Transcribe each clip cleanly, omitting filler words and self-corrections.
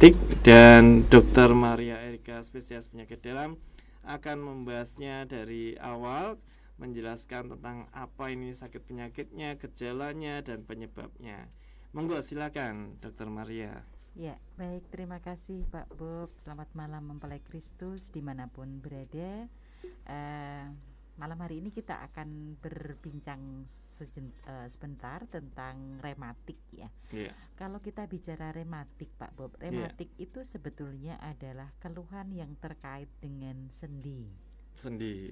rematik, dan Dr. Maria Erika, spesialis penyakit dalam, akan membahasnya dari awal, menjelaskan tentang apa ini sakit penyakitnya, gejalanya, dan penyebabnya. Monggo silakan Dr. Maria. Ya, baik, terima kasih Pak Bob. Selamat malam mempelai Kristus dimanapun berada. Malam hari ini kita akan berbincang sebentar tentang rematik ya. Kalau kita bicara rematik Pak Bob, rematik itu sebetulnya adalah keluhan yang terkait dengan sendi.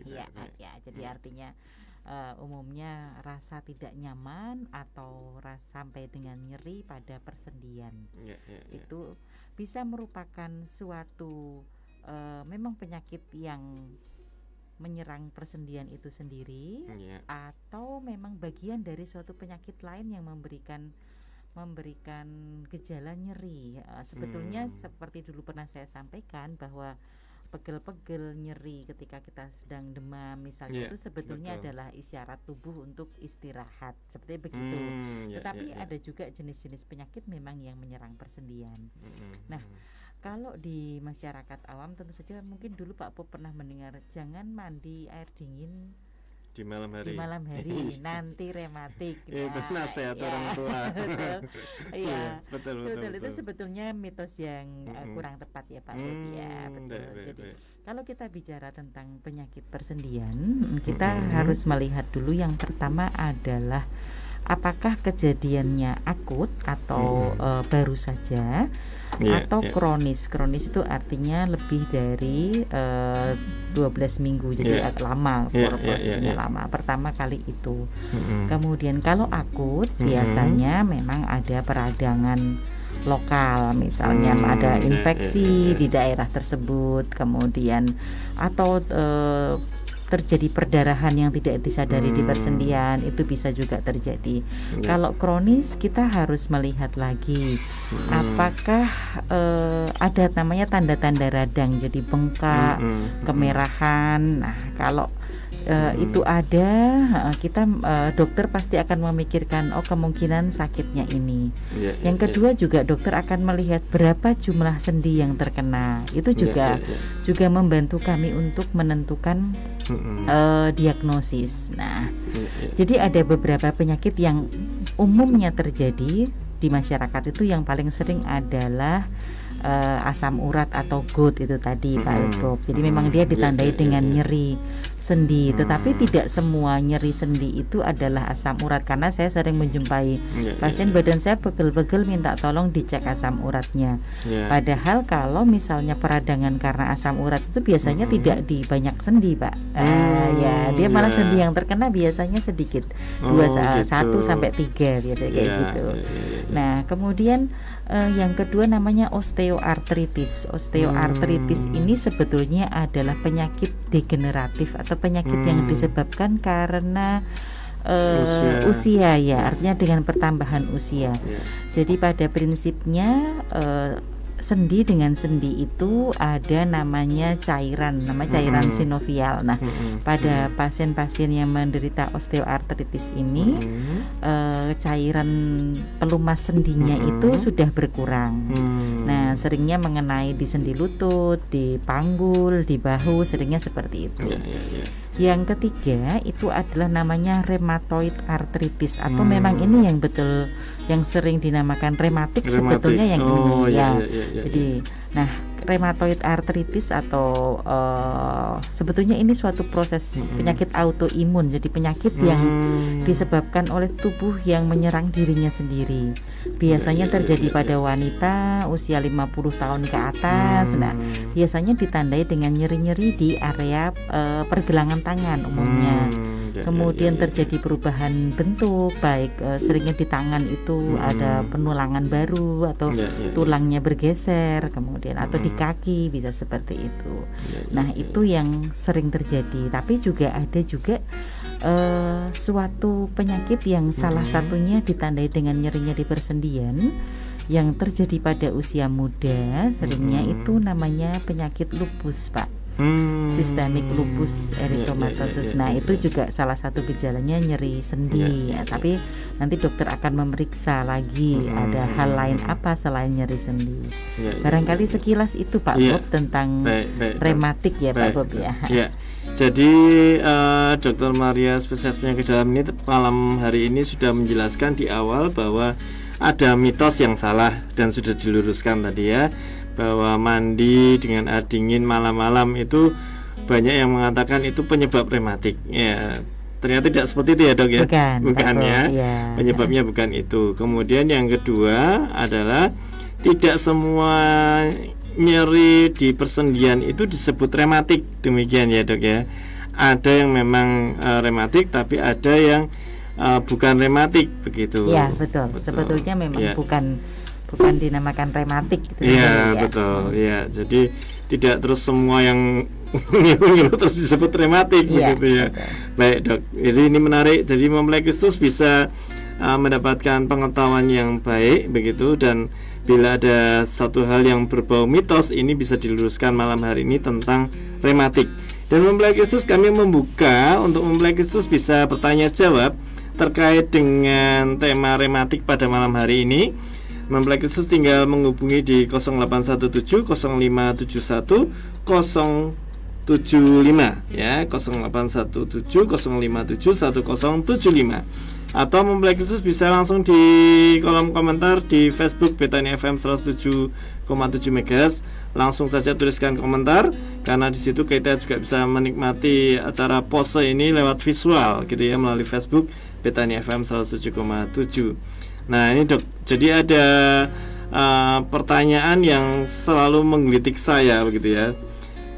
Ya, jadi artinya umumnya rasa tidak nyaman atau sampai dengan nyeri pada persendian. Itu bisa merupakan suatu memang penyakit yang menyerang persendian itu sendiri, atau memang bagian dari suatu penyakit lain yang memberikan gejala nyeri. Sebetulnya seperti dulu pernah saya sampaikan bahwa pegel-pegel, nyeri ketika kita sedang demam misalnya, itu sebetulnya adalah isyarat tubuh untuk istirahat, seperti begitu. Tetapi ada juga jenis-jenis penyakit memang yang menyerang persendian. Nah, kalau di masyarakat awam tentu saja mungkin dulu Pak Bob pernah mendengar jangan mandi air dingin di malam hari nanti rematik. Itu nasihat orang tua. Betul. Itu sebetulnya mitos yang kurang tepat ya Pak Bob ya. Betul. Jadi kalau kita bicara tentang penyakit persendian, kita harus melihat dulu yang pertama adalah apakah kejadiannya akut atau baru saja, atau kronis. Kronis itu artinya lebih dari 12 minggu, jadi lama, prosesnya lama. Pertama kali itu. Kemudian kalau akut biasanya memang ada peradangan lokal, misalnya ada infeksi di daerah tersebut, kemudian atau terjadi perdarahan yang tidak disadari di persendian, itu bisa juga terjadi. Kalau kronis kita harus melihat lagi apakah ada namanya tanda-tanda radang, jadi bengkak, kemerahan. Nah, kalau itu ada, kita dokter pasti akan memikirkan kemungkinan sakitnya ini. Yang kedua juga dokter akan melihat berapa jumlah sendi yang terkena. Itu juga membantu kami untuk menentukan diagnosis. Nah, jadi ada beberapa penyakit yang umumnya terjadi di masyarakat itu. Yang paling sering adalah asam urat atau gout itu tadi Pak Bob. Jadi memang dia ditandai dengan nyeri sendi, tetapi tidak semua nyeri sendi itu adalah asam urat, karena saya sering menjumpai pasien badan saya pegel-pegel minta tolong dicek asam uratnya. Padahal kalau misalnya peradangan karena asam urat itu biasanya tidak di banyak sendi Pak. Dia malah sendi yang terkena biasanya sedikit, 1 sampai 3 biasanya kayak gitu. Nah, kemudian yang kedua namanya osteoartritis. Osteoartritis ini sebetulnya adalah penyakit degeneratif atau penyakit yang disebabkan karena usia ya, artinya dengan pertambahan usia. Jadi pada prinsipnya sendi dengan sendi itu ada namanya cairan, cairan sinovial. Nah, pada pasien-pasien yang menderita osteoartritis ini cairan pelumas sendinya itu sudah berkurang. Nah, seringnya mengenai di sendi lutut, di panggul, di bahu, seringnya seperti itu. Yang ketiga itu adalah namanya rheumatoid arthritis, atau memang ini yang betul yang sering dinamakan rematik sebetulnya yang ini Jadi nah, rheumatoid arthritis atau sebetulnya ini suatu proses penyakit autoimun. Jadi penyakit yang disebabkan oleh tubuh yang menyerang dirinya sendiri. Biasanya terjadi pada wanita usia 50 tahun ke atas. Nah, biasanya ditandai dengan nyeri-nyeri di area pergelangan tangan umumnya. Kemudian terjadi perubahan bentuk, baik seringnya di tangan itu ada penulangan baru atau tulangnya bergeser, kemudian atau di kaki bisa seperti itu. Nah, itu yang sering terjadi. Tapi juga ada juga suatu penyakit yang salah satunya ditandai dengan nyerinya di persendian yang terjadi pada usia muda, seringnya itu namanya penyakit lupus Pak. Sistemik lupus eritomatosus. Nah, itu juga salah satu gejalanya nyeri sendi. Tapi nanti dokter akan memeriksa lagi ada hal lain apa selain nyeri sendi. Barangkali sekilas itu Pak Bob tentang rematik ya Pak Bob ya. Jadi Dr. Maria spesialis penyakit dalam ini malam hari ini sudah menjelaskan di awal bahwa ada mitos yang salah dan sudah diluruskan tadi ya, bahwa mandi dengan air dingin malam-malam itu banyak yang mengatakan itu penyebab rematik. Ya, ternyata tidak seperti itu ya dok ya. Bukan ya. Penyebabnya bukan itu. Kemudian yang kedua adalah tidak semua nyeri di persendian itu disebut rematik, demikian ya dok ya. Ada yang memang rematik, tapi ada yang bukan rematik begitu. Ya betul. Sebetulnya memang bukan dinamakan rematik gitu. Iya betul. Ya jadi tidak terus semua yang ngilu terus disebut rematik begitu ya. Betul. Baik dok. Jadi ini menarik. Jadi mempelai Kristus bisa mendapatkan pengetahuan yang baik begitu, dan bila ada satu hal yang berbau mitos ini bisa diluruskan malam hari ini tentang rematik. Dan mempelai Kristus kami membuka untuk mempelai Kristus bisa bertanya jawab terkait dengan tema rematik pada malam hari ini. Mempelai Kristus tinggal menghubungi di 0817 0571 075 ya, 0817 057 1075. Atau mempelai Kristus bisa langsung di kolom komentar di Facebook Betania FM 107,7 MHz. Langsung saja tuliskan komentar, karena di situ kita juga bisa menikmati acara pose ini lewat visual gitu ya, melalui Facebook Betania FM 107,7. Nah ini dok, jadi ada pertanyaan yang selalu menggelitik saya begitu ya.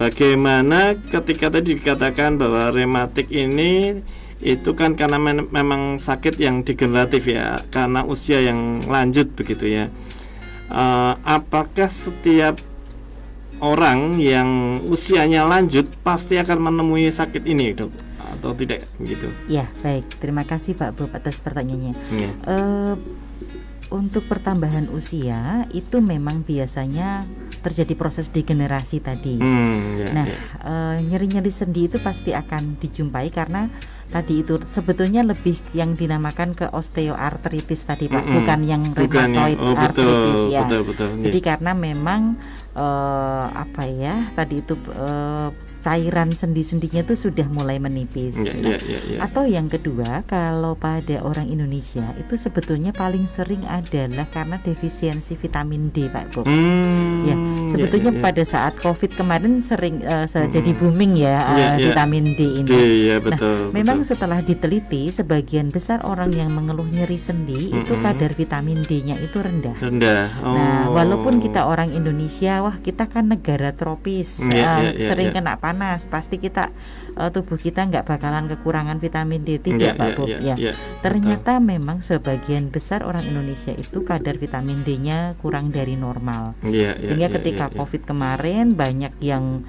Bagaimana ketika tadi dikatakan bahwa rematik ini itu kan karena memang sakit yang degeneratif ya, karena usia yang lanjut begitu ya. Apakah setiap orang yang usianya lanjut pasti akan menemui sakit ini dok, atau tidak gitu? Ya baik, terima kasih Pak Bob atas pertanyaannya. Untuk pertambahan usia itu memang biasanya terjadi proses degenerasi tadi. Nyeri-nyeri sendi itu pasti akan dijumpai karena tadi itu sebetulnya lebih yang dinamakan ke osteoartritis tadi Pak, bukan yang rheumatoid arthritis ya. Betul. Jadi karena memang tadi itu cairan sendi-sendinya itu sudah mulai menipis. Atau yang kedua, kalau pada orang Indonesia itu sebetulnya paling sering adalah karena defisiensi vitamin D Pak Bob. Sebetulnya pada saat COVID kemarin sering jadi booming ya vitamin D ini. Memang setelah diteliti sebagian besar orang yang mengeluh nyeri sendi itu kadar vitamin D-nya itu rendah. Nah, walaupun kita orang Indonesia, kita kan negara tropis, sering kena panas, pasti kita tubuh kita nggak bakalan kekurangan vitamin D, tidak Pak Bob ternyata memang sebagian besar orang Indonesia itu kadar vitamin D-nya kurang dari normal, sehingga ketika COVID kemarin banyak yang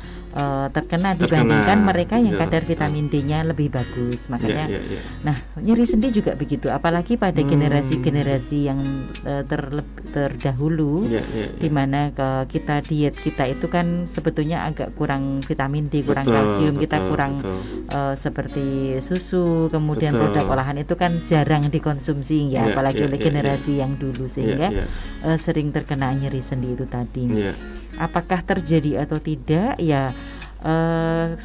terkena dibandingkan mereka yang kadar vitamin D-nya lebih bagus. Makanya nah nyeri sendi juga begitu, apalagi pada generasi-generasi yang terdahulu di mana kita diet kita itu kan sebetulnya agak kurang vitamin D, kurang kalsium, kita kurang seperti susu, kemudian produk olahan itu kan jarang dikonsumsi ya, apalagi oleh generasi yang dulu, sehingga sering terkena nyeri sendi itu tadi. Apakah terjadi atau tidak? Ya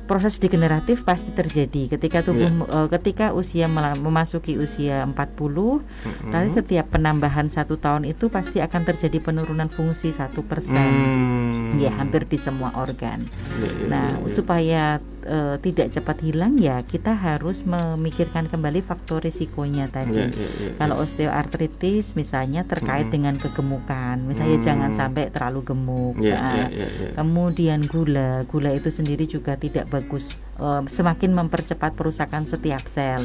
proses degeneratif pasti terjadi ketika tubuh ketika usia memasuki usia 40. Tapi setiap penambahan 1 tahun itu pasti akan terjadi penurunan fungsi 1%. Ya, hampir di semua organ. Supaya tidak cepat hilang ya kita harus memikirkan kembali faktor risikonya tadi. Kalau osteoartritis misalnya terkait dengan kegemukan, misalnya jangan sampai terlalu gemuk. Kemudian gula itu sendiri juga tidak bagus, semakin mempercepat perusakan setiap sel.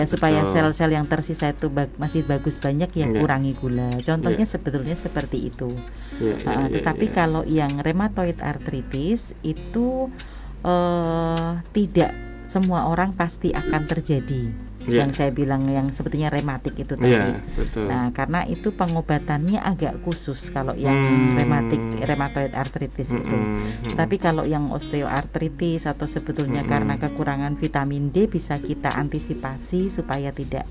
Supaya sel-sel yang tersisa itu masih bagus banyak, ya kurangi gula. Contohnya sebetulnya seperti itu. Tetapi kalau yang rheumatoid arthritis itu tidak semua orang pasti akan terjadi. yang saya bilang yang sebetulnya rematik itu tadi. Betul. Nah, karena itu pengobatannya agak khusus kalau yang rheumatoid arthritis itu. Tapi kalau yang osteoartritis atau sebetulnya karena kekurangan vitamin D bisa kita antisipasi supaya tidak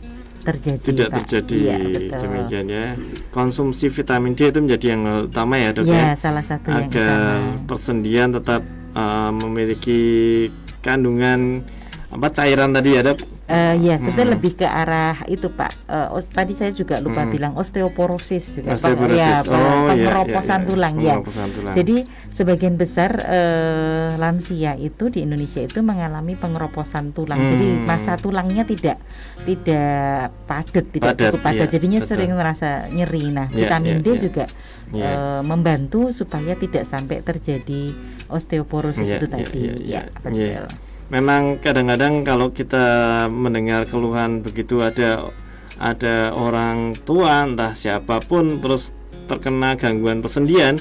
terjadi. Iya, demikian ya. Konsumsi vitamin D itu menjadi yang utama ya, Dok. Ya, salah satu yang utama. Agar persendian tetap memiliki kandungan cairan tadi ya, Dok. Sebetulnya lebih ke arah itu, Pak. Tadi saya juga lupa bilang osteoporosis juga. Pengeroposan tulang ya. Jadi sebagian besar lansia itu di Indonesia itu mengalami pengeroposan tulang. Jadi masa tulangnya tidak padat, tidak cukup padat. Jadinya sering merasa nyeri. Nah, vitamin D juga membantu supaya tidak sampai terjadi osteoporosis itu tadi. Betul. Memang kadang-kadang kalau kita mendengar keluhan begitu, ada orang tua entah siapapun terus terkena gangguan persendian,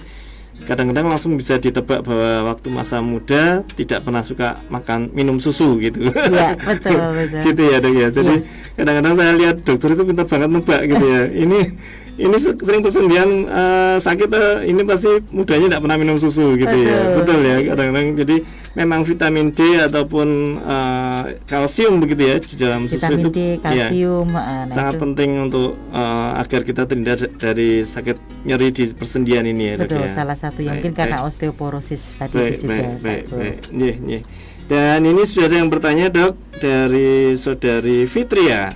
kadang-kadang langsung bisa ditebak bahwa waktu masa muda tidak pernah suka minum susu gitu. Iya, betul. Gitu ya, Dok ya. Jadi kadang-kadang saya lihat dokter itu pintar banget nebak gitu ya. Ini sering persendian sakit, ini pasti mudanya tidak pernah minum susu gitu. Betul ya, kadang-kadang. Jadi memang vitamin D ataupun kalsium begitu ya di dalam susu vitamin itu D, kalsium, sangat penting untuk agar kita terhindar dari sakit nyeri di persendian ini ya. Betul, ya. salah satu yang mungkin karena osteoporosis tadi juga. Baik. Dan ini sudah ada yang bertanya, Dok, dari saudari Fitria.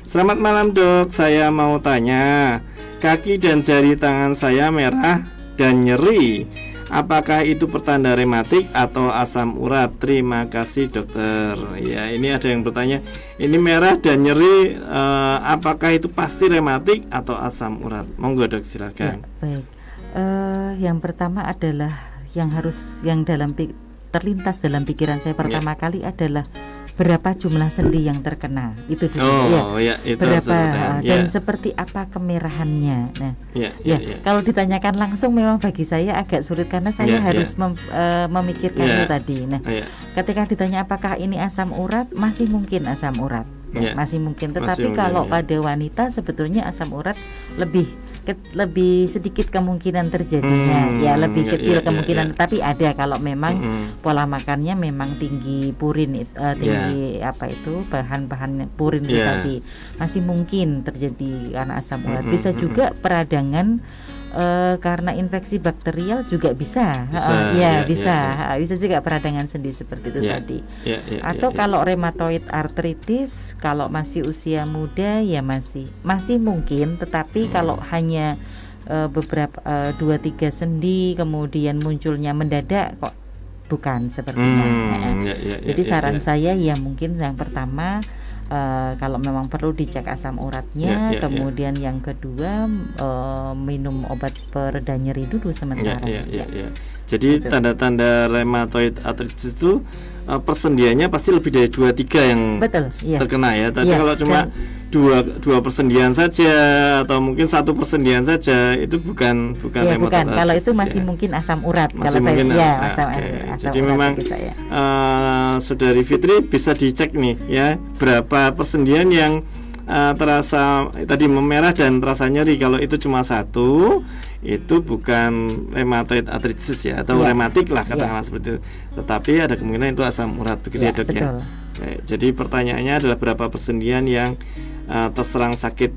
Selamat malam, Dok. Saya mau tanya, kaki dan jari tangan saya merah dan nyeri. Apakah itu pertanda rematik atau asam urat? Terima kasih, dokter. Ya, ini ada yang bertanya, ini merah dan nyeri, apakah itu pasti rematik atau asam urat? Monggo, Dok, silakan. Ya, baik. Yang pertama adalah yang terlintas dalam pikiran saya pertama kali adalah berapa jumlah sendi yang terkena itu dulu itu berapa dan seperti apa kemerahannya. Nah, kalau ditanyakan langsung memang bagi saya agak sulit karena saya harus memikirkan itu tadi. Nah, ketika ditanya apakah ini asam urat, masih mungkin asam urat. Masih mungkin, tetapi kalau pada wanita sebetulnya asam urat lebih sedikit kemungkinan terjadinya, lebih kecil kemungkinan. Tapi ada kalau memang pola makannya memang tinggi purin, tinggi bahan-bahan purin itu tadi, masih mungkin terjadi karena asam urat. Bisa juga peradangan karena infeksi bakterial juga bisa juga peradangan sendi seperti itu tadi. Atau kalau rheumatoid arthritis, kalau masih usia muda ya masih mungkin, tetapi kalau hanya beberapa 2-3 sendi kemudian munculnya mendadak kok bukan sepertinya. Jadi saran saya ya mungkin yang pertama, kalau memang perlu dicek asam uratnya, kemudian yang kedua minum obat pereda nyeri dulu sementara. Jadi tanda-tanda rheumatoid arthritis itu persendiannya pasti lebih dari 2-3 yang terkena ya. Tapi kalau cuma dua persendian saja atau mungkin 1 persendian saja itu bukan rheumatoid arthritis. Kalau itu masih mungkin asam urat. Masih kalau mungkin, asam jadi urat memang saudari Fitri bisa dicek nih ya, berapa persendian yang terasa tadi memerah dan terasa nyeri. Kalau itu cuma 1, itu bukan rheumatoid arthritis ya, atau rematik lah katakanlah seperti itu. Tetapi ada kemungkinan itu asam urat begitu ya, Dok ya. Jadi pertanyaannya adalah berapa persendian yang terserang sakit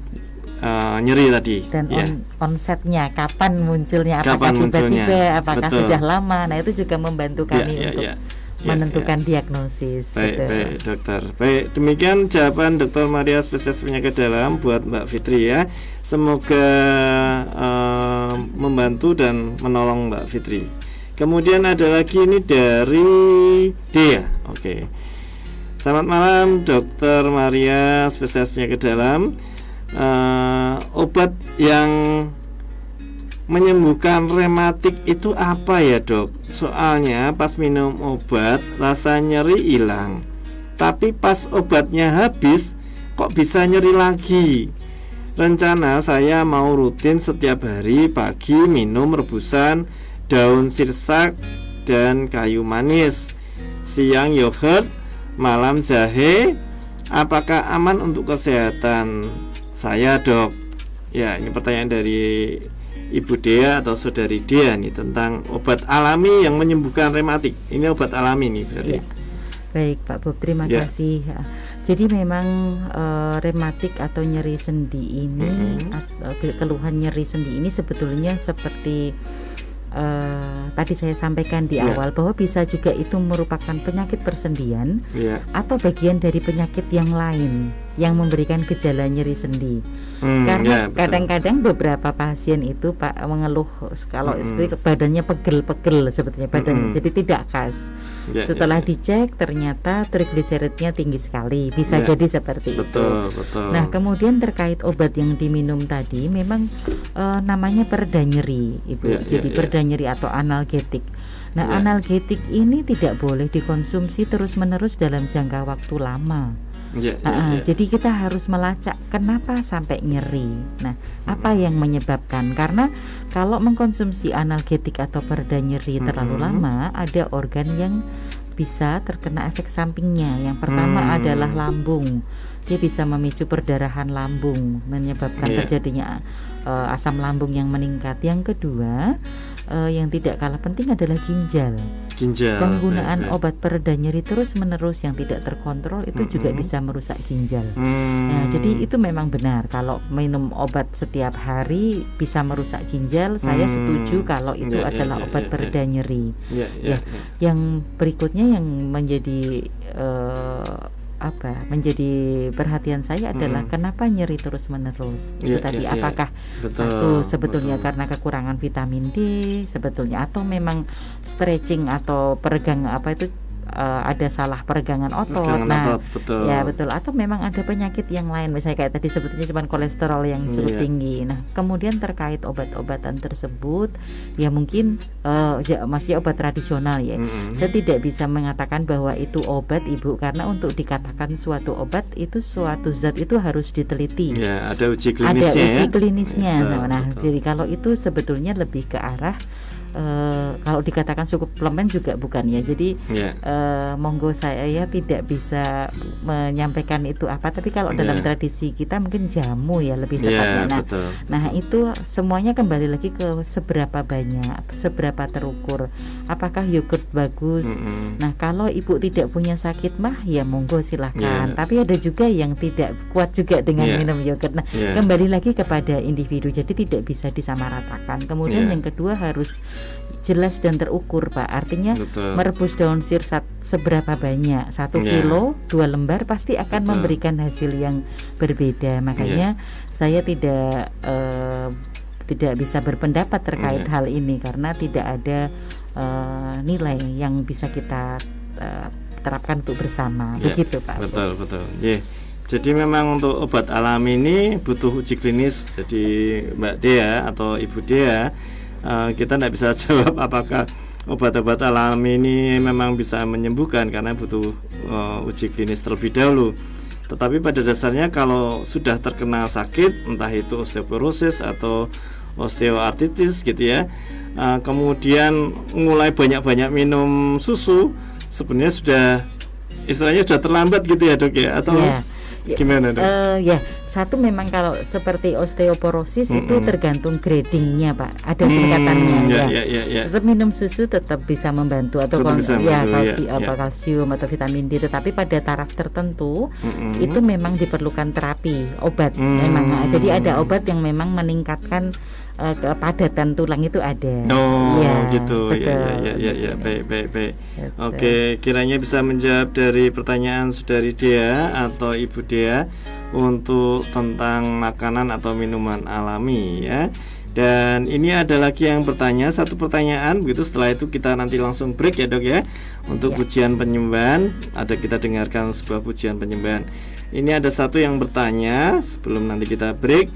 nyeri tadi dan onsetnya kapan munculnya, apakah tiba-tiba, apakah sudah lama. Nah, itu juga membantu kami untuk menentukan diagnosis. Baik, dokter. Baik, demikian jawaban Dr. Maria, spesialis penyakit dalam buat Mbak Fitri ya. Semoga membantu dan menolong Mbak Fitri. Kemudian ada lagi ini dari Dea. Oke. Selamat malam Dr. Maria, spesialis penyakit dalam. Obat yang menyembuhkan rematik itu apa ya, Dok? Soalnya pas minum obat rasa nyeri hilang, tapi pas obatnya habis kok bisa nyeri lagi. Rencana saya mau rutin setiap hari pagi minum rebusan daun sirsak dan kayu manis, siang yogurt, malam jahe, apakah aman untuk kesehatan saya, Dok? Ya, ini pertanyaan dari Ibu Dea atau Saudari Dea nih tentang obat alami yang menyembuhkan rematik. Ini obat alami nih berarti. Ya. Baik Pak Bob, terima kasih. Jadi memang rematik atau nyeri sendi ini, atau keluhan nyeri sendi ini sebetulnya seperti tadi saya sampaikan di awal bahwa bisa juga itu merupakan penyakit persendian atau bagian dari penyakit yang lain yang memberikan gejala nyeri sendi. Karena kadang-kadang beberapa pasien itu Pak mengeluh kalau seperti badannya pegel-pegel sebetulnya badannya, jadi tidak khas. Setelah dicek ternyata trigliseridnya tinggi sekali, bisa jadi seperti itu. Betul. Nah, kemudian terkait obat yang diminum tadi memang namanya pereda nyeri, Ibu. Jadi pereda nyeri atau analgetik. Nah, analgetik ini tidak boleh dikonsumsi terus-menerus dalam jangka waktu lama. Jadi kita harus melacak kenapa sampai nyeri. Nah, apa yang menyebabkan? Karena kalau mengkonsumsi analgetik atau pereda nyeri terlalu lama, ada organ yang bisa terkena efek sampingnya. Yang pertama adalah lambung. Dia bisa memicu perdarahan lambung, menyebabkan terjadinya asam lambung yang meningkat. Yang kedua, yang tidak kalah penting adalah ginjal. Penggunaan obat pereda nyeri terus-menerus yang tidak terkontrol itu juga bisa merusak ginjal. Nah, jadi itu memang benar kalau minum obat setiap hari bisa merusak ginjal. Saya setuju kalau itu adalah obat pereda nyeri. Yang berikutnya yang menjadi menjadi perhatian saya adalah kenapa nyeri terus-menerus. Itu tadi apakah satu sebetulnya karena kekurangan vitamin D sebetulnya, atau memang stretching atau peregang ada salah peregangan otot. Betul. Atau memang ada penyakit yang lain, misalnya kayak tadi sebetulnya cuma kolesterol yang cukup tinggi. Nah, kemudian terkait obat-obatan tersebut, ya mungkin maksudnya obat tradisional ya. Saya tidak bisa mengatakan bahwa itu obat, Ibu, karena untuk dikatakan suatu obat itu suatu zat itu harus diteliti. Ada uji klinisnya. Jadi kalau itu sebetulnya lebih ke arah kalau dikatakan suplemen juga bukan ya. Jadi monggo saya tidak bisa menyampaikan itu apa, tapi kalau dalam tradisi kita mungkin jamu ya lebih tepatnya. Nah itu semuanya kembali lagi ke seberapa banyak, seberapa terukur. Apakah yogurt bagus? Nah, kalau Ibu tidak punya sakit mah ya monggo silahkan. Tapi ada juga yang tidak kuat juga dengan minum yogurt. Nah, kembali lagi kepada individu. Jadi tidak bisa disamaratakan. Kemudian yang kedua harus jelas dan terukur, Pak. Artinya merebus daun sirsak seberapa banyak, 1 kilo 2 lembar pasti akan memberikan hasil yang berbeda. Makanya saya tidak bisa berpendapat terkait hal ini karena tidak ada nilai yang bisa kita terapkan untuk bersama. Begitu, Pak. Betul. Jadi memang untuk obat alami ini butuh uji klinis. Jadi Mbak Dea atau Ibu Dea, kita tidak bisa jawab apakah obat-obat alami ini memang bisa menyembuhkan karena butuh uji klinis terlebih dahulu. Tetapi pada dasarnya kalau sudah terkena sakit, entah itu osteoporosis atau osteoartritis gitu ya, kemudian mulai banyak-banyak minum susu, sebenarnya sudah istilahnya sudah terlambat gitu ya, Dok ya, atau gimana, Dok? Satu memang kalau seperti osteoporosis itu tergantung gradingnya, Pak. Ada tingkatannya Tetap minum susu tetap bisa membantu atau kalsium atau vitamin D, tetapi pada taraf tertentu itu memang diperlukan terapi obat. Memang jadi ada obat yang memang meningkatkan kepadatan tulang itu ada. Gitu. Baik. Oke, kiranya bisa menjawab dari pertanyaan Saudari Dea atau Ibu Dea untuk tentang makanan atau minuman alami ya. Dan ini ada lagi yang bertanya, satu pertanyaan begitu. Setelah itu kita nanti langsung break ya, Dok ya. Untuk pujian penyembahan, kita dengarkan sebuah pujian penyembahan. Ini ada satu yang bertanya sebelum nanti kita break.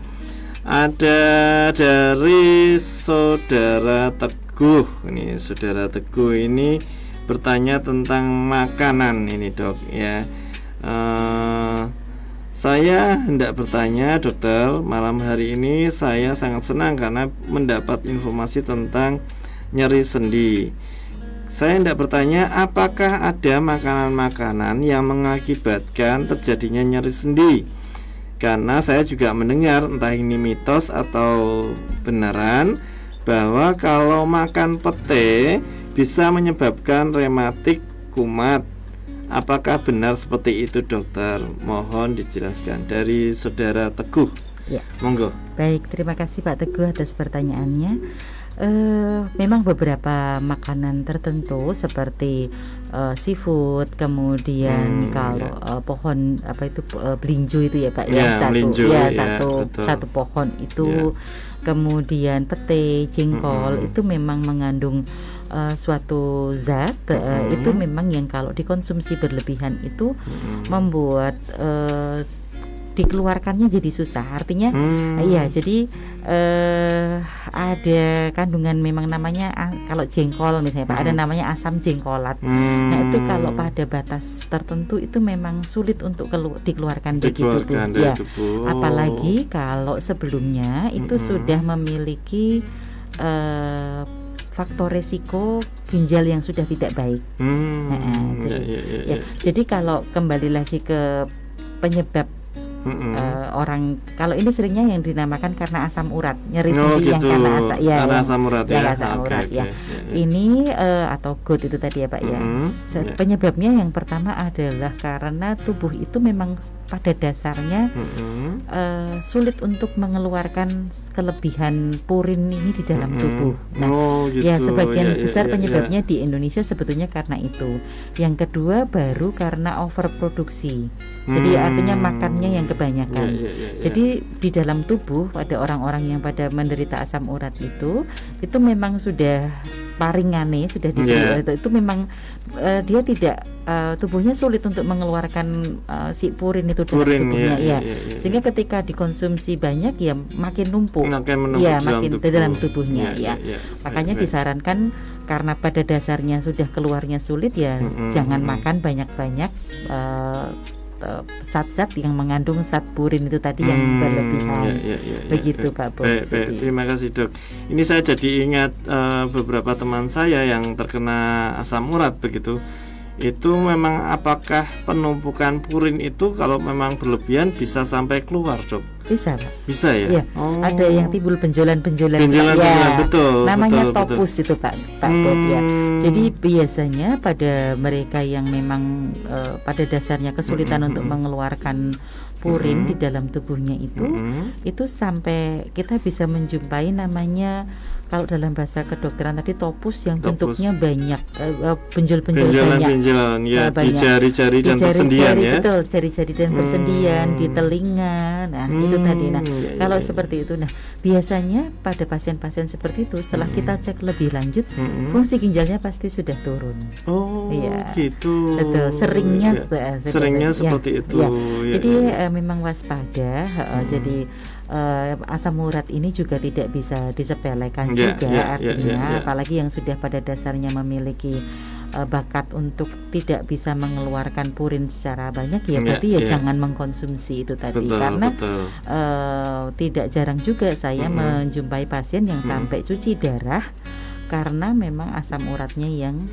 Ada dari Saudara Teguh. Ini Saudara Teguh ini bertanya tentang makanan ini, Dok ya. Saya hendak bertanya, Dokter, malam hari ini saya sangat senang karena mendapat informasi tentang nyeri sendi. saya hendak bertanya, apakah ada makanan-makanan yang mengakibatkan terjadinya nyeri sendi? Karena saya juga mendengar, entah ini mitos atau benaran, bahwa kalau makan pete bisa menyebabkan rematik kumat. Apakah benar seperti itu, dokter? Mohon dijelaskan. Dari saudara Teguh. Ya. Monggo. Baik, terima kasih Pak Teguh atas pertanyaannya. Memang beberapa makanan tertentu seperti seafood, kemudian kalau pohon apa itu belinju itu ya Pak, ya, satu melinju, ya, ya satu pohon itu, kemudian pete, jengkol itu memang mengandung suatu zat itu memang yang kalau dikonsumsi berlebihan itu membuat dikeluarkannya jadi susah. Artinya iya, jadi ada kandungan memang namanya kalau jengkol misalnya Pak, ada namanya asam jengkolat. Nah, itu kalau pada batas tertentu itu memang sulit untuk dikeluarkan dari tubuh. Ya, apalagi kalau sebelumnya itu sudah memiliki faktor resiko ginjal yang sudah tidak baik. Jadi kalau kembali lagi ke penyebab orang, kalau ini seringnya yang dinamakan karena asam urat, nyeri sendi yang karena asam urat ya. Ini atau GOUT itu tadi ya Pak ya. Penyebabnya yang pertama adalah karena tubuh itu memang pada dasarnya sulit untuk mengeluarkan kelebihan purin ini di dalam tubuh. Nah, ya sebagian besar penyebabnya di Indonesia sebetulnya karena itu. Yang kedua baru karena overproduksi. Jadi artinya makannya yang kebanyakan. Jadi di dalam tubuh pada orang-orang yang pada menderita asam urat itu memang sudah paringane sudah itu memang dia tidak tubuhnya sulit untuk mengeluarkan si purin itu dalam tubuhnya sehingga ketika dikonsumsi banyak ya makin numpuk makin di dalam tubuhnya makanya disarankan karena pada dasarnya sudah keluarnya sulit ya jangan makan banyak-banyak zat-zat yang mengandung zat purin itu tadi yang berlebihan. Begitu Pak Bob. Baik, terima kasih Dok. Ini saya jadi ingat beberapa teman saya yang terkena asam urat begitu. Itu memang apakah penumpukan purin itu kalau memang berlebihan bisa sampai keluar, Dok? Bisa Pak. Bisa ya? Ada yang timbul benjolan-benjolan betul. Namanya topus itu Pak Bob ya. Jadi biasanya pada mereka yang memang pada dasarnya kesulitan untuk mengeluarkan purin di dalam tubuhnya itu sampai kita bisa menjumpai namanya kalau dalam bahasa kedokteran tadi topus yang bentuknya banyak benjol-benjol banyak di jari-jari dan persendian ya. Betul, jari-jari dan persendian di telinga. Nah, itu tadi. Nah, kalau seperti itu biasanya pada pasien-pasien seperti itu setelah kita cek lebih lanjut fungsi ginjalnya pasti sudah turun. Gitu. Betul, seringnya seperti itu. Jadi memang waspada. Jadi asam urat ini juga tidak bisa disepelekan juga artinya apalagi yang sudah pada dasarnya memiliki bakat untuk tidak bisa mengeluarkan purin secara banyak berarti jangan mengkonsumsi itu tadi karena tidak jarang juga saya menjumpai pasien yang sampai cuci darah karena memang asam uratnya yang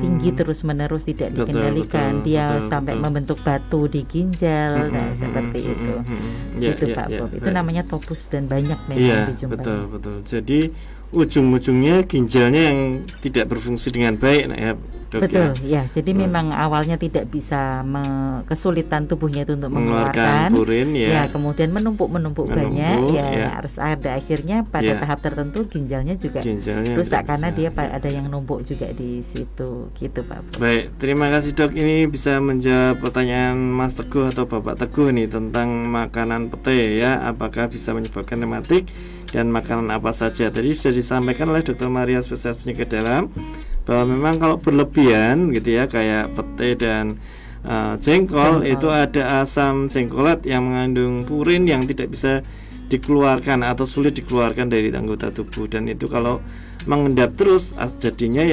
tinggi terus-menerus tidak dikendalikan, sampai membentuk batu di ginjal, seperti itu. Itu Pak Bob. Itu namanya topus dan banyak memang dijumpai. Betul. Jadi ujung-ujungnya ginjalnya yang tidak berfungsi dengan baik, Dok. Betul, jadi memang awalnya tidak bisa kesulitan tubuhnya itu untuk mengeluarkan purin, kemudian menumpuk banyak, harus ada akhirnya pada tahap tertentu ginjalnya juga rusak karena dia ada yang numpuk juga di situ, gitu Pak. Baik, terima kasih Dok. Ini bisa menjawab pertanyaan Mas Teguh atau Bapak Teguh nih tentang makanan pete apakah bisa menyebabkan rematik dan makanan apa saja. Tadi sudah disampaikan oleh Dr. Maria spesialis penyakit dalam bahwa memang kalau berlebihan gitu kayak pete dan jengkol itu ada asam jengkolat yang mengandung purin yang tidak bisa dikeluarkan atau sulit dikeluarkan dari anggota tubuh, dan itu kalau mengendap terus jadinya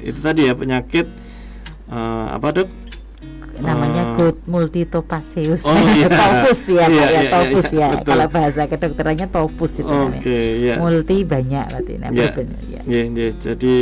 itu tadi penyakit apa Dok? Namanya Gout multitopaceus. Oh, iya. Topus ya, Pak, Iya, ya, iya, topus iya, ya. betul. Kalau bahasa kedokterannya topus itu namanya. Oke, ya. Multi banyak berarti. Nah, Ya. ya. Ya. Jadi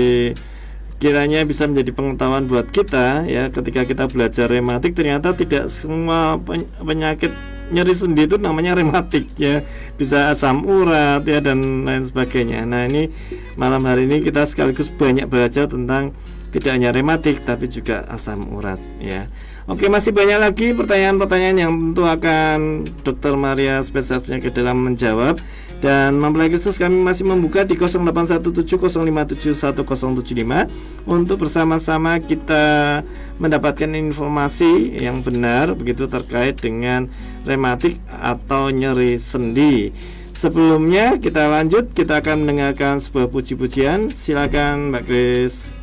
kiranya bisa menjadi pengetahuan buat kita ya, ketika kita belajar rematik ternyata tidak semua penyakit nyeri sendi itu namanya rematik ya, bisa asam urat ya dan lain sebagainya. Nah, ini malam hari ini kita sekaligus banyak belajar tentang tidak hanya rematik tapi juga asam urat ya. Oke, masih banyak lagi pertanyaan-pertanyaan yang tentu akan Dr. Maria spesialis penyakit dalam menjawab. Dan mempelai Kristus kami masih membuka di 081705710075 untuk bersama-sama kita mendapatkan informasi yang benar begitu terkait dengan rematik atau nyeri sendi. Sebelumnya kita lanjut, kita akan mendengarkan sebuah puji-pujian. Silakan Mbak Kris.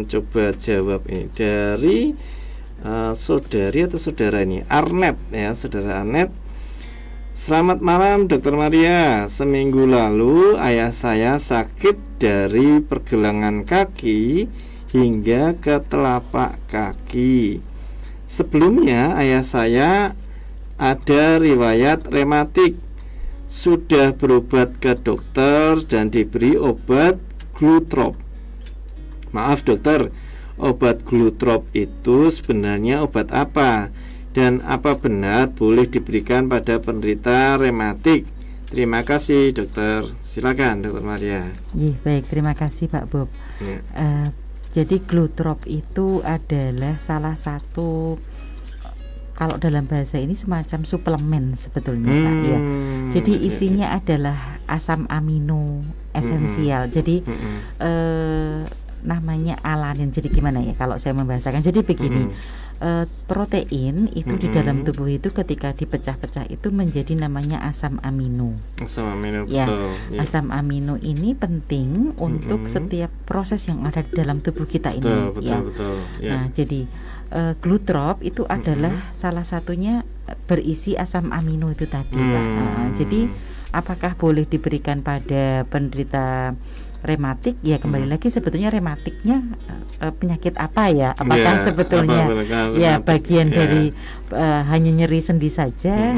akan coba jawab ini dari saudari atau saudara ini, Arnet ya, saudara Arnet. Selamat malam Dokter Maria. Seminggu lalu ayah saya sakit dari pergelangan kaki hingga ke telapak kaki. Sebelumnya ayah saya ada riwayat rematik. Sudah berobat ke dokter dan diberi obat Glutrop. Maaf dokter, obat Glutrop itu sebenarnya obat apa? Dan apa benar boleh diberikan pada penderita rematik? Terima kasih dokter. Silakan dokter Maria. Baik, terima kasih Pak Bob. Jadi Glutrop itu adalah salah satu, kalau dalam bahasa ini semacam suplemen sebetulnya Pak ya. Jadi isinya adalah asam amino esensial. Jadi namanya alanin. Jadi gimana ya kalau saya membahasakan? Jadi begini, protein itu di dalam tubuh itu ketika dipecah-pecah itu menjadi namanya asam amino. Asam amino, ya, betul. Asam amino ini penting untuk setiap proses yang ada di dalam tubuh kita ini. Betul. Ya. Nah, jadi Glutrop itu adalah salah satunya berisi asam amino itu tadi, Pak. Jadi apakah boleh diberikan pada penderita rematik? Ya kembali lagi sebetulnya rematiknya penyakit apa ya? Apakah sebetulnya bagian dari hanya nyeri sendi saja?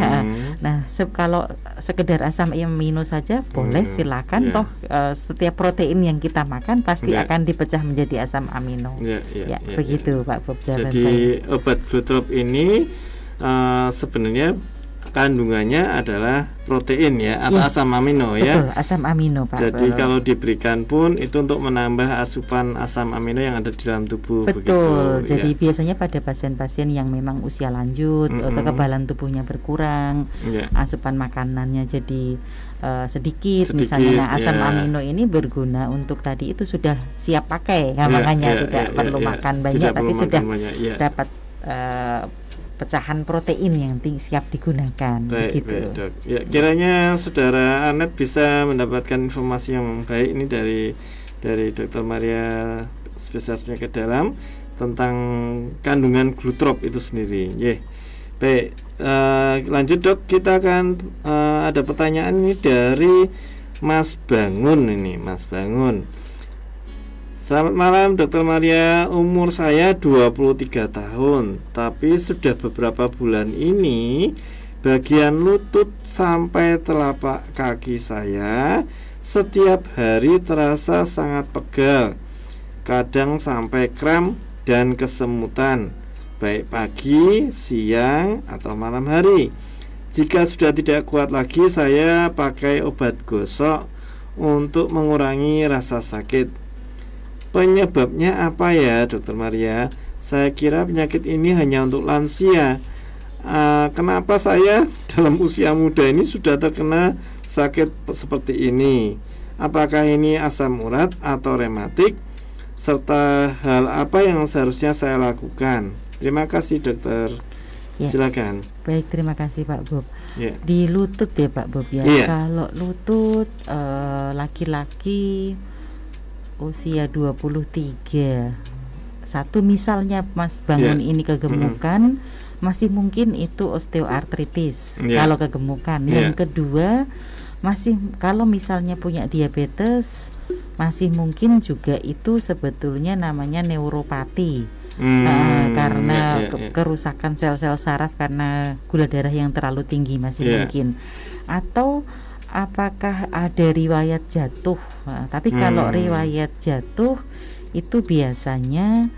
Nah, kalau sekedar asam amino saja boleh, silakan. Toh setiap protein yang kita makan pasti akan dipecah menjadi asam amino. Begitu Pak Bob. Jadi obat Glutrop ini sebenarnya kandungannya adalah protein ya, atau asam amino ya. Betul, asam amino Pak. Jadi kalau diberikan pun itu untuk menambah asupan asam amino yang ada di dalam tubuh. Betul. Jadi biasanya pada pasien-pasien yang memang usia lanjut, kekebalan tubuhnya berkurang, asupan makanannya jadi sedikit misalnya. Nah, asam amino ini berguna untuk tadi itu sudah siap pakai. Makanya tidak perlu makan banyak, tapi sudah dapat pecahan protein yang siap digunakan. Baik, Dok. Ya, kiranya saudara Anet bisa mendapatkan informasi yang baik ini dari Dokter Maria, spesialis penyakit dalam, tentang kandungan Glutrop itu sendiri. Baik, lanjut Dok, kita akan ada pertanyaan ini dari Mas Bangun ini, Mas Bangun. Selamat malam Dokter Maria, umur saya 23 tahun, tapi sudah beberapa bulan ini bagian lutut sampai telapak kaki saya setiap hari terasa sangat pegal, kadang sampai kram dan kesemutan, baik pagi, siang, atau malam hari. Jika sudah tidak kuat lagi, saya pakai obat gosok untuk mengurangi rasa sakit. Penyebabnya apa ya Dokter Maria? Saya kira penyakit ini hanya untuk lansia. Kenapa saya dalam usia muda ini sudah terkena sakit seperti ini? Apakah ini asam urat atau rematik? Serta hal apa yang seharusnya saya lakukan? Terima kasih dokter. Silakan. Baik, terima kasih Pak Bob. Di lutut ya Pak Bob ya. Kalau lutut laki-laki usia 23, satu misalnya Mas Bangun ini kegemukan, masih mungkin itu osteoartritis kalau kegemukan. Yang kedua, masih kalau misalnya punya diabetes, masih mungkin juga itu sebetulnya namanya neuropati. Karena kerusakan sel-sel saraf karena gula darah yang terlalu tinggi masih mungkin. Atau apakah ada riwayat jatuh? Tapi kalau riwayat jatuh itu biasanya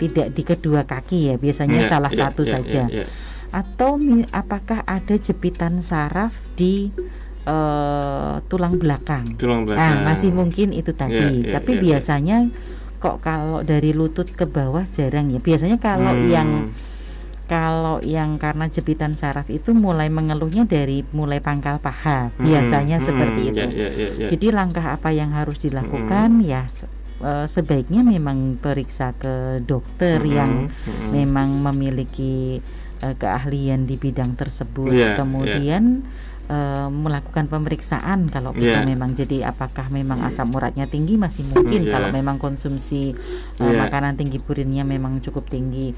tidak di kedua kaki ya, biasanya salah satu saja. Atau apakah ada jepitan saraf di tulang belakang? Masih mungkin itu tadi. Tapi biasanya kok kalau dari lutut ke bawah jarang ya. Biasanya kalau yang karena jepitan saraf itu mulai mengeluhnya dari mulai pangkal paha, biasanya seperti itu. Jadi langkah apa yang harus dilakukan? Sebaiknya memang periksa ke dokter yang memang memiliki keahlian di bidang tersebut. Kemudian melakukan pemeriksaan kalau kita memang, jadi apakah memang asam uratnya tinggi, masih mungkin kalau memang konsumsi makanan tinggi purinnya memang cukup tinggi.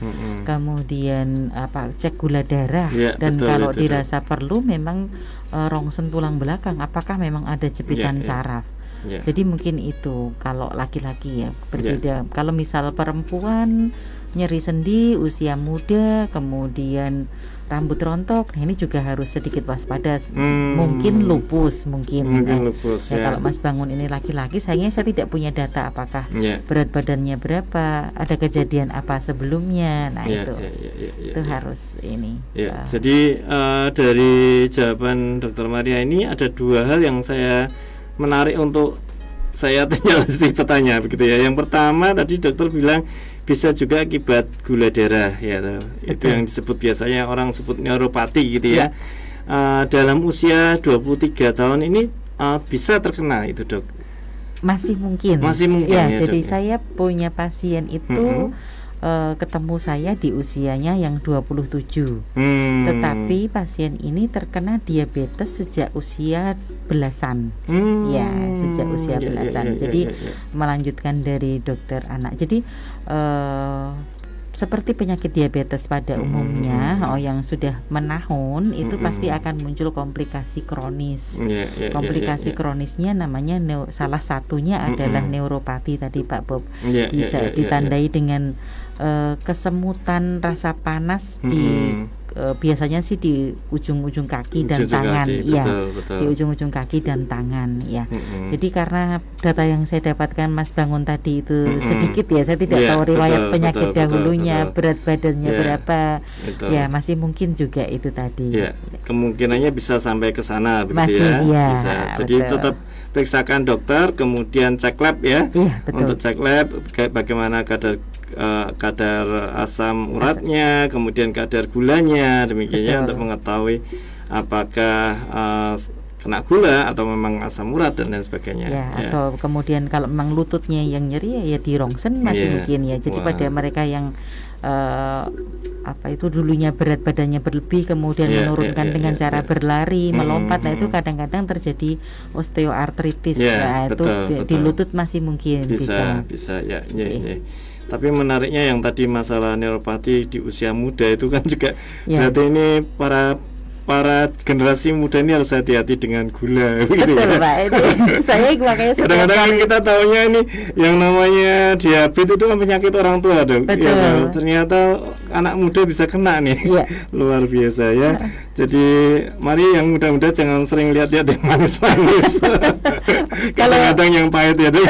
Kemudian cek gula darah, dan kalau dirasa perlu memang rongsen tulang belakang, apakah memang ada jepitan saraf. Jadi mungkin itu kalau laki-laki ya berbeda. Kalau misal perempuan nyeri sendi, usia muda, kemudian rambut rontok, nah ini juga harus sedikit waspada. Mungkin lupus, mungkin lupus, ya. Kalau Mas Bangun ini laki-laki, sayangnya saya tidak punya data apakah berat badannya berapa, ada kejadian apa sebelumnya. Nah itu harus ini. Jadi dari jawaban Dr. Maria ini ada dua hal yang saya menarik untuk saya tanya begitu ya. Yang pertama tadi dokter bilang bisa juga akibat gula darah ya, itu yang disebut biasanya orang sebut neuropati gitu ya. Dalam usia 23 tahun ini bisa terkena itu, Dok? Masih mungkin ya, jadi Dok, saya punya pasien itu ketemu saya di usianya yang 27. Tetapi pasien ini terkena diabetes sejak usia belasan. Ya, sejak usia belasan. Jadi melanjutkan dari dokter anak. Jadi seperti penyakit diabetes pada umumnya, yang sudah menahun itu pasti akan muncul komplikasi kronis. Komplikasi kronisnya namanya salah satunya adalah neuropati tadi Pak Bob. Bisa ditandai dengan kesemutan, rasa panas di biasanya sih di ujung-ujung kaki dan tangan, betul. Di ujung-ujung kaki dan tangan, ya. Jadi karena data yang saya dapatkan Mas Bangun tadi itu sedikit ya, saya tidak tahu riwayat penyakit dahulunya, berat badannya berapa, ya masih mungkin juga itu tadi. Kemungkinannya bisa sampai ke sana, masih, bisa. Jadi tetap periksakan dokter, kemudian cek lab ya, untuk cek lab bagaimana kadar asam uratnya, kemudian kadar gulanya, demikian ya, untuk mengetahui apakah kena gula atau memang asam urat dan lain sebagainya. Atau kemudian kalau memang lututnya yang nyeri ya di rongsen masih mungkin ya. Jadi pada mereka yang dulunya berat badannya berlebih kemudian menurunkan dengan cara berlari, melompat, nah itu kadang-kadang terjadi osteoartritis. Itu di lutut masih mungkin bisa. Tapi menariknya yang tadi masalah neuropati di usia muda itu kan juga berarti ini para generasi muda ini harus hati-hati dengan gula. Betul ya, Pak. Saya makanya kadang-kadang kita tahunya ini yang namanya diabetes itu kan penyakit orang tua, Dok. Betul. Ya, ternyata anak muda bisa kena nih. Luar biasa ya. Jadi mari yang muda-muda jangan sering lihat-lihat yang manis-manis. Kadang-kadang yang pahit ya, Dok.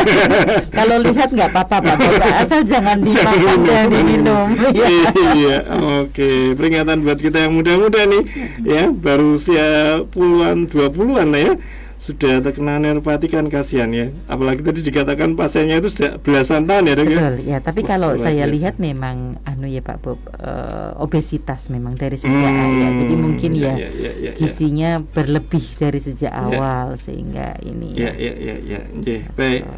Kalau lihat nggak apa-apa, Pak. Asal jangan dimakan dan diminum. Iya, oke. Peringatan buat kita yang muda-muda nih, ya. Baru usia puluhan 20-an lah ya, sudah terkena neuropati kan kasihan ya. Apalagi tadi dikatakan pasiennya itu sudah belasan tahun ya, Dok. Betul ya, tapi kalau saya lihat memang ya Pak Bob, obesitas memang dari sejak ya. Jadi mungkin gizinya berlebih dari sejak awal sehingga ini baik.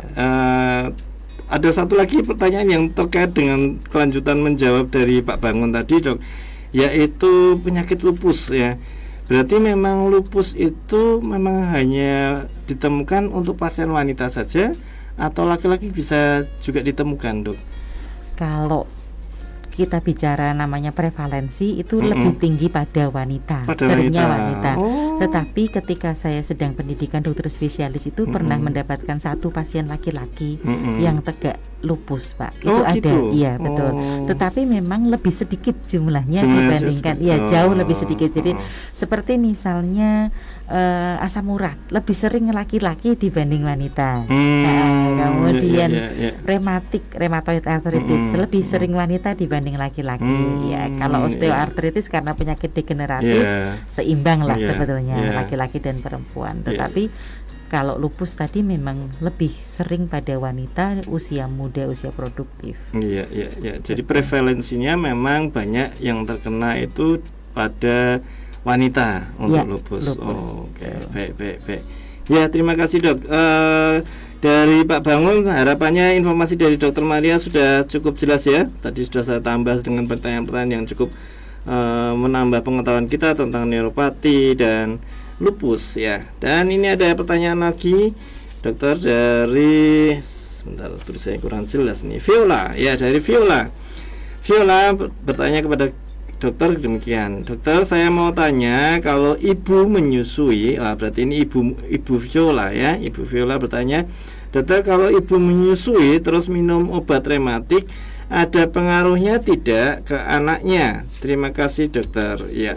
Ada satu lagi pertanyaan yang terkait dengan kelanjutan menjawab dari Pak Bangun tadi, Dok, yaitu penyakit lupus ya. Berarti memang lupus itu memang hanya ditemukan untuk pasien wanita saja atau laki-laki bisa juga ditemukan, Dok? Kalau kita bicara namanya prevalensi itu lebih tinggi pada wanita, seringnya wanita. Tetapi ketika saya sedang pendidikan dokter spesialis itu pernah mendapatkan satu pasien laki-laki yang tegak lupus, Pak. Itu ada, iya betul. Tetapi memang lebih sedikit jumlahnya dibandingkan, jauh lebih sedikit. Jadi seperti misalnya asam urat lebih sering laki-laki dibanding wanita. Kemudian rheumatoid arthritis lebih sering wanita dibanding laki-laki. Kalau osteoartritis karena penyakit degeneratif seimbang lah sebetulnya laki-laki dan perempuan. Tetapi kalau lupus tadi memang lebih sering pada wanita usia muda, usia produktif. Jadi prevalensinya memang banyak yang terkena itu pada wanita untuk lupus. Baik. Ya, terima kasih, Dok. Dari Pak Bangun, harapannya informasi dari Dr. Maria sudah cukup jelas ya. Tadi sudah saya tambah dengan pertanyaan-pertanyaan yang cukup menambah pengetahuan kita tentang neuropati dan lupus ya. Dan ini ada pertanyaan lagi dokter dari, sebentar tulisannya kurang jelas nih, Viola ya, dari Viola bertanya kepada dokter demikian. Dokter, saya mau tanya, kalau ibu menyusui, berarti ini ibu Viola ya, ibu Viola bertanya, dokter, kalau ibu menyusui terus minum obat rematik, ada pengaruhnya tidak ke anaknya? Terima kasih dokter. Ya,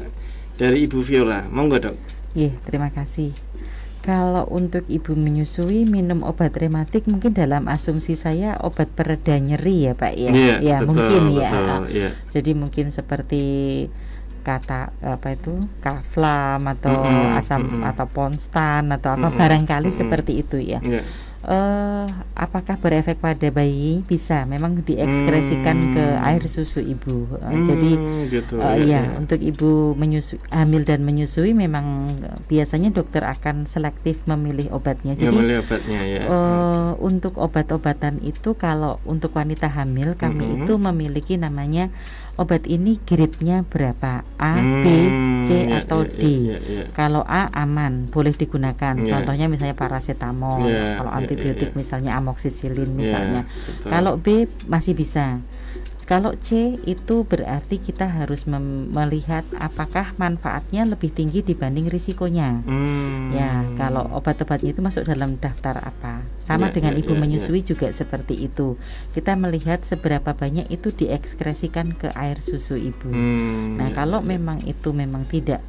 dari ibu Viola, monggo dok. Iya, terima kasih. Kalau untuk ibu menyusui minum obat rematik, mungkin dalam asumsi saya obat pereda nyeri ya Pak ya. Ya betul, mungkin ya. Betul, jadi mungkin seperti kata Kaflam atau atau Ponstan atau apa barangkali seperti itu ya. Apakah berefek pada bayi? Bisa, memang diekskresikan ke air susu ibu. Jadi gitu, untuk ibu hamil dan menyusui memang biasanya dokter akan selektif memilih obatnya. Jadi untuk obat-obatan itu, kalau untuk wanita hamil kami itu memiliki namanya obat ini grade-nya berapa, A, B, C atau D. Kalau A aman, boleh digunakan. Contohnya misalnya paracetamol, kalau antibiotik misalnya amoxicillin misalnya. Kalau B masih bisa. Kalau C itu berarti kita harus melihat apakah manfaatnya lebih tinggi dibanding risikonya. Ya, kalau obat-obatnya itu masuk dalam daftar apa. Sama dengan ibu menyusui juga seperti itu. Kita melihat seberapa banyak itu diekskresikan ke air susu ibu. Kalau memang itu memang tidak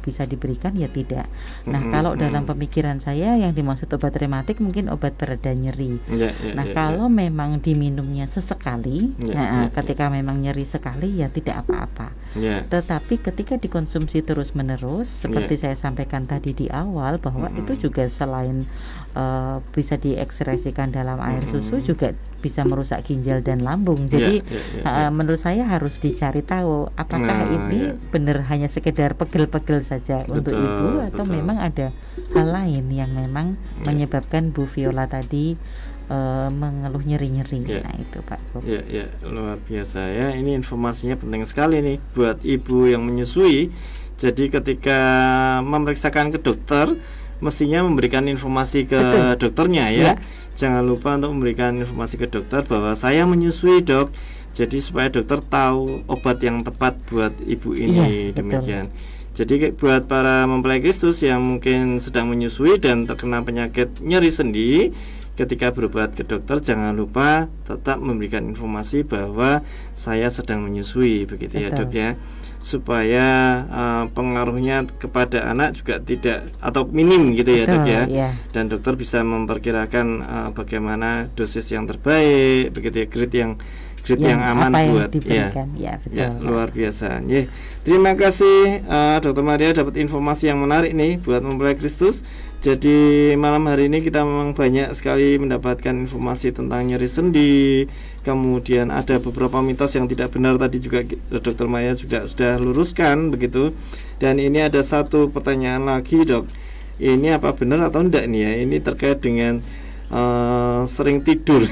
bisa diberikan, ya tidak. Nah, kalau dalam pemikiran saya yang dimaksud obat rematik mungkin obat pereda nyeri. Kalau memang diminumnya sesekali, ketika memang nyeri sekali ya tidak apa-apa. Tetapi ketika dikonsumsi terus-menerus, seperti saya sampaikan tadi di awal, bahwa itu juga selain bisa diekskresikan dalam air susu, juga bisa merusak ginjal dan lambung. Jadi menurut saya harus dicari tahu apakah ini benar hanya sekedar pegel-pegel saja untuk ibu, atau memang ada hal lain yang memang menyebabkan Bu Viola tadi mengeluh nyeri-nyeri. Nah itu Pak Bob. Luar biasa ya, ini informasinya penting sekali nih buat ibu yang menyusui. Jadi ketika memeriksakan ke dokter, mestinya memberikan informasi ke dokternya ya. Jangan lupa untuk memberikan informasi ke dokter bahwa saya menyusui dok, jadi supaya dokter tahu obat yang tepat buat ibu ini. Demikian. Jadi buat para mempelai Kristus yang mungkin sedang menyusui dan terkena penyakit nyeri sendi, ketika berobat ke dokter jangan lupa tetap memberikan informasi bahwa saya sedang menyusui, begitu ya dok ya, supaya pengaruhnya kepada anak juga tidak atau minim gitu ya dok ya. Dan dokter bisa memperkirakan bagaimana dosis yang terbaik, begitu ya, grade yang aman buat luar biasa. Terima kasih Dr. Maria, dapat informasi yang menarik nih buat mempelai Kristus. Jadi malam hari ini kita memang banyak sekali mendapatkan informasi tentang nyeri sendi. Kemudian ada beberapa mitos yang tidak benar tadi juga Dr. Maya juga sudah luruskan begitu. Dan ini ada satu pertanyaan lagi dok. Ini apa benar atau enggak nih ya? Ini terkait dengan sering tidur.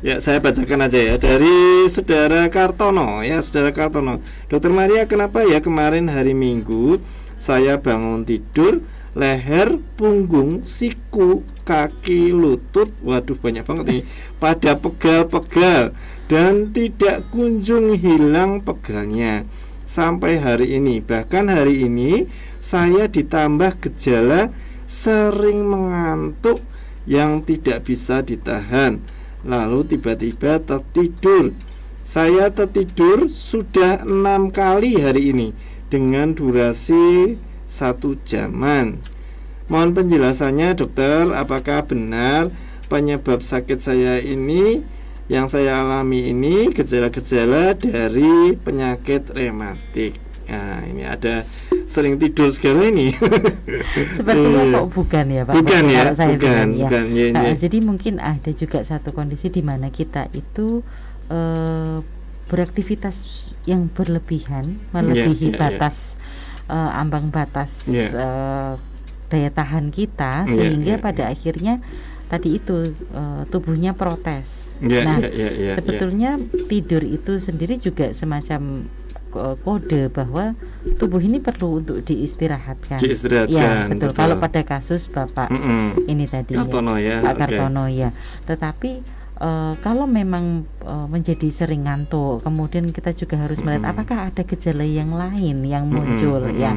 Ya saya bacakan aja ya, dari saudara Kartono ya, saudara Kartono. Dr. Maria, kenapa ya kemarin hari Minggu saya bangun tidur, leher, punggung, siku, kaki, lutut, waduh banyak banget nih, pada pegal-pegal dan tidak kunjung hilang pegalnya sampai hari ini. Bahkan hari ini saya ditambah gejala sering mengantuk yang tidak bisa ditahan, lalu tiba-tiba tertidur. Saya tertidur sudah 6 kali hari ini dengan durasi 1 jaman. Mohon penjelasannya dokter, apakah benar penyebab sakit saya ini, yang saya alami ini, gejala-gejala dari penyakit rematik? Nah ini ada sering tidur segala ini. Sepertinya kok bukan ya Pak? Bukan ya, bukan. Jadi mungkin ada juga satu kondisi di mana kita itu beraktivitas yang berlebihan, melebihi batas ambang batas daya tahan kita, sehingga pada akhirnya tadi itu tubuhnya protes. Sebetulnya tidur itu sendiri juga semacam kode bahwa tubuh ini perlu untuk diistirahatkan. Diistirahatkan. Ya, betul. Kalau pada kasus Bapak ini tadi Kartono ya, Pak Kartono ya. Tetapi kalau memang menjadi sering ngantuk, kemudian kita juga harus melihat apakah ada gejala yang lain yang muncul ya.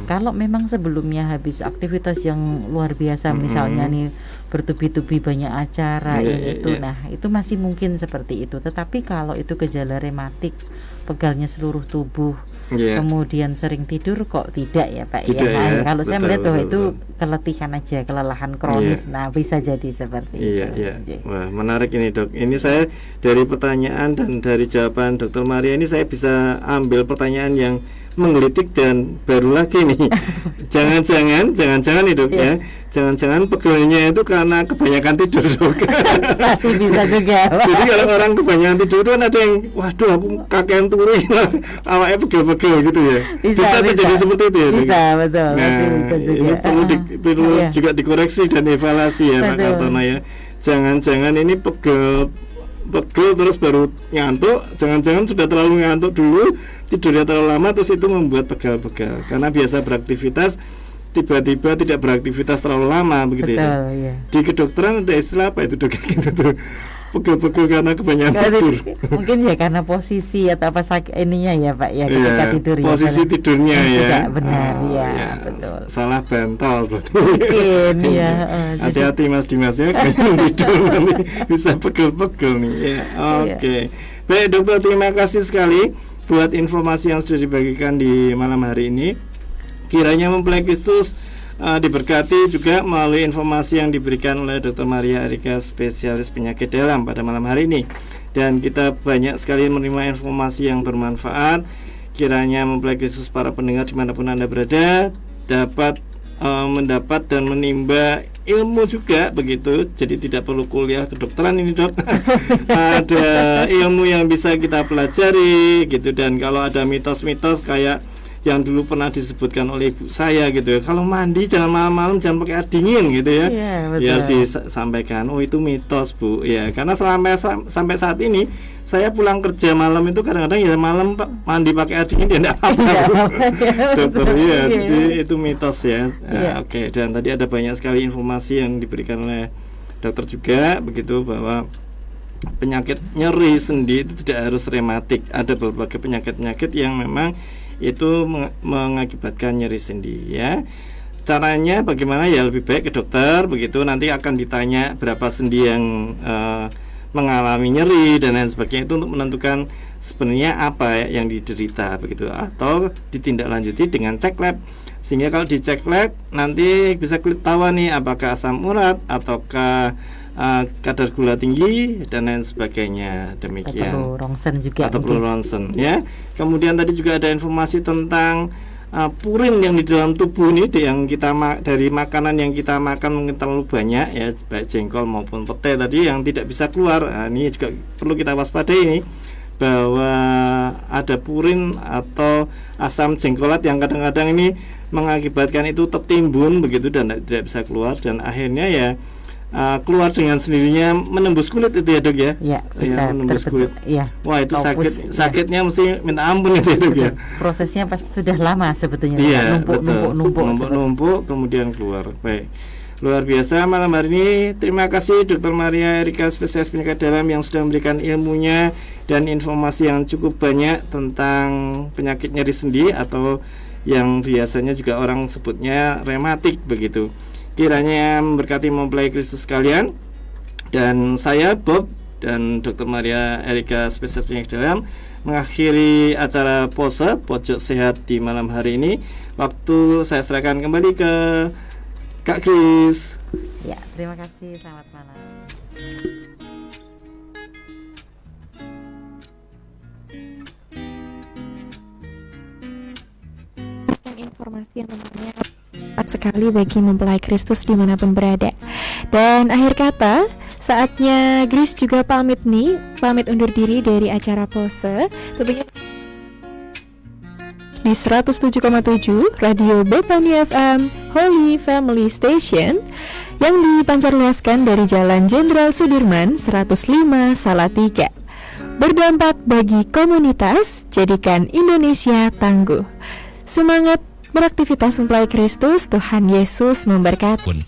Kalau memang sebelumnya habis aktivitas yang luar biasa, misalnya nih bertubi-tubi banyak acara nah itu masih mungkin seperti itu. Tetapi kalau itu gejala rematik, pegalnya seluruh tubuh, kemudian sering tidur kok tidak ya Pak tidak ya. Ya, kalau betul, saya melihat bahwa itu betul. keletihan aja, kelelahan kronis. Nah, bisa jadi seperti itu. Wah, menarik ini Dok. Ini saya dari pertanyaan dan dari jawaban Dokter Maria ini saya bisa ambil pertanyaan yang menggelitik dan baru lagi nih. Jangan-jangan nih Dok ya. Jangan-jangan pegelnya itu karena kebanyakan tidur Dok. Masih bisa juga. Jadi kalau orang kebanyakan tidur itu kan ada yang waduh aku kakean turu awalnya pegel-pegel gitu ya. Bisa terjadi seperti itu ya. Bisa, betul. Nah, bisa juga. ini perlu juga dikoreksi dan evaluasi ya Pak Kartono ya. Jangan-jangan ini pegel terus baru ngantuk, jangan-jangan sudah terlalu ngantuk dulu, tidurnya terlalu lama terus itu membuat pegal-pegal. Karena biasa beraktivitas tiba-tiba tidak beraktivitas terlalu lama begitu. Betul, ya. Di kedokteran ada istilah apa itu Dok gitu tuh. Pegel-pegel karena kebanyakan tidur. Mungkin ya karena posisi atau apa ininya ya Pak ya ketika tidur ya. Posisi tidurnya ya. Tidak benar betul. Salah bantal berarti. Mungkin ya. Hati-hati Mas Dimas ya, kalau tidur nanti bisa pegel-pegel nih ya. Oke. Baik Dokter, terima kasih sekali buat informasi yang sudah dibagikan di malam hari ini. Kiranya mempelai Kristus diberkati juga melalui informasi yang diberikan oleh Dr. Maria Erika, spesialis penyakit dalam pada malam hari ini. Dan kita banyak sekali menerima informasi yang bermanfaat. Kiranya mempelai Kristus, para pendengar dimanapun Anda berada, dapat mendapat dan menimba ilmu juga begitu. Jadi tidak perlu kuliah kedokteran ini Dok. Ada ilmu yang bisa kita pelajari gitu. Dan kalau ada mitos-mitos kayak yang dulu pernah disebutkan oleh ibu saya gitu ya, kalau mandi jangan malam-malam, jangan pakai air dingin gitu ya. Ya disampaikan, oh itu mitos Bu ya, karena sampai saat ini saya pulang kerja malam itu kadang-kadang ya malam mandi pakai air dingin ya enggak apa-apa Dokter ya, jadi itu mitos ya. Oke, dan tadi ada banyak sekali informasi yang diberikan oleh dokter juga begitu, bahwa penyakit nyeri sendi itu tidak harus rematik. Ada berbagai penyakit-penyakit yang memang itu mengakibatkan nyeri sendi ya. Caranya bagaimana ya, lebih baik ke dokter begitu, nanti akan ditanya berapa sendi yang mengalami nyeri dan lain sebagainya, itu untuk menentukan sebenarnya apa yang diderita begitu, atau ditindaklanjuti dengan cek lab, sehingga kalau dicek lab nanti bisa ketahuan nih apakah asam urat ataukah kadar gula tinggi dan lain sebagainya. Demikian. Perlu rongsen juga. Atau perlu rongsen ya. Kemudian tadi juga ada informasi tentang purin yang di dalam tubuh ini, yang kita dari makanan yang kita makan mungkin terlalu banyak ya, baik jengkol maupun pete tadi yang tidak bisa keluar. Ini juga perlu kita waspadai ini, bahwa ada purin atau asam jengkolat yang kadang-kadang ini mengakibatkan itu tertimbun begitu dan tidak bisa keluar, dan akhirnya ya keluar dengan sendirinya menembus kulit itu ya Dok ya. Iya, bisa menembus kulit. Iya. Wah, itu sakitnya mesti minta ampun itu ya Dok ya. Prosesnya pasti sudah lama sebetulnya. Iya, numpuk kemudian keluar. Baik. Luar biasa malam hari ini. Terima kasih Dr. Maria Erika, spesialis penyakit dalam, yang sudah memberikan ilmunya dan informasi yang cukup banyak tentang penyakit nyeri sendi atau yang biasanya juga orang sebutnya rematik begitu. Kiranya memberkati mempelai Kristus sekalian. Dan saya Bob dan Dr. Maria Erika, spesialis penyakit dalam, mengakhiri acara pose pojok sehat di malam hari ini. Waktu saya serahkan kembali ke Kak Kris. Ya, terima kasih. Selamat malam. Informasi yang tentunya tepat sekali bagi mempelai Kristus dimanapun berada. Dan akhir kata, saatnya Grace juga pamit undur diri dari acara pose. Tentunya di 107,7 Radio Bethany FM Holy Family Station yang dipancarluaskan dari Jalan Jenderal Sudirman 105 Salatiga. berdampak bagi komunitas, jadikan Indonesia tangguh. Semangat beraktivitas mempelai Kristus, Tuhan Yesus memberkati.